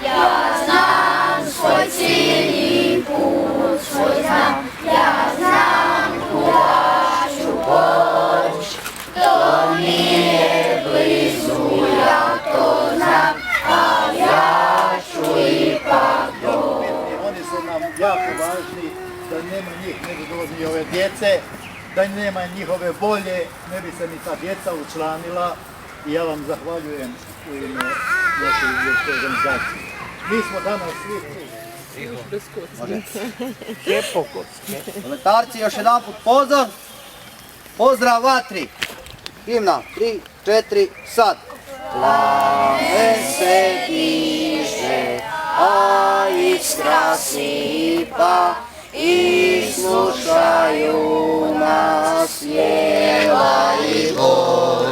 Ja znam svoj cilj i put, svoj znam, ja znam kuda ću poći. To nije blizu, ja to znam, a ja ću ipak doći. Oni su nam jako važni, da nema njih ne bi bilo ni ove djece, da nema njihove volje, ne bi se ni ta djeca učlanila i ja vam zahvaljujem u ime naše izvješće organizacije. Mi smo danas svi tu. Proletarci, još jedan put pozdrav. Pozdrav vatri. Himna, 3, 4, sad. Plame se diže, a iskra sipa, i slušaju nas jela i bor,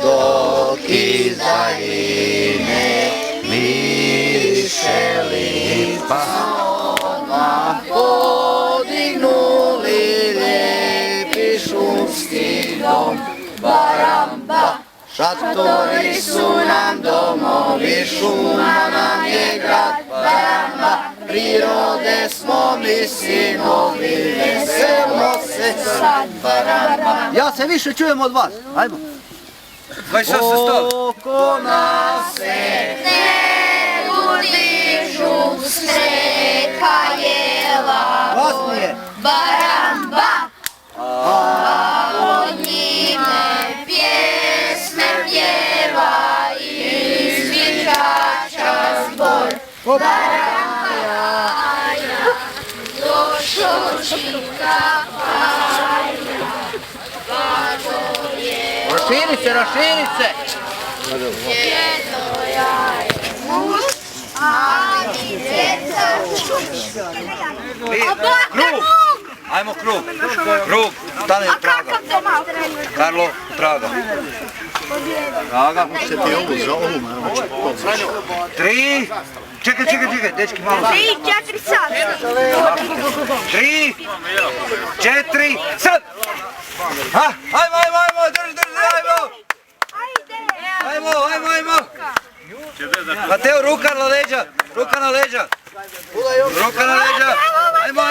dok iz daljine miriše lipa. Odmah podignuli lijepi šumski dom, baramba. Šatori su nam domovi, šuma nam je grad, baramba. Prirode smo mi sinovi, veselimo se sad, baramba. Ja se više čujem od vas, ajmo. Oko nas se Ne udižu streka jela, glasnije. baramba, a od njime pjesme pjeva i zvižača zbor. Baramba ja, došo čika paja, pa to je Raširi se. jedno jaje muž, a djeca Krug! Ajmo krug! Krug! Stane traga. Karlo, traga. Traga. Će ti ovu za ovu, malo će to. 3. Čekaj, dečki malo. 3, 4, sad. 3, 4, sad! Ajmo, drži, ajmo! Ajmo! Mateo, ruka na leđa! Ruka na leđa! Ajmo!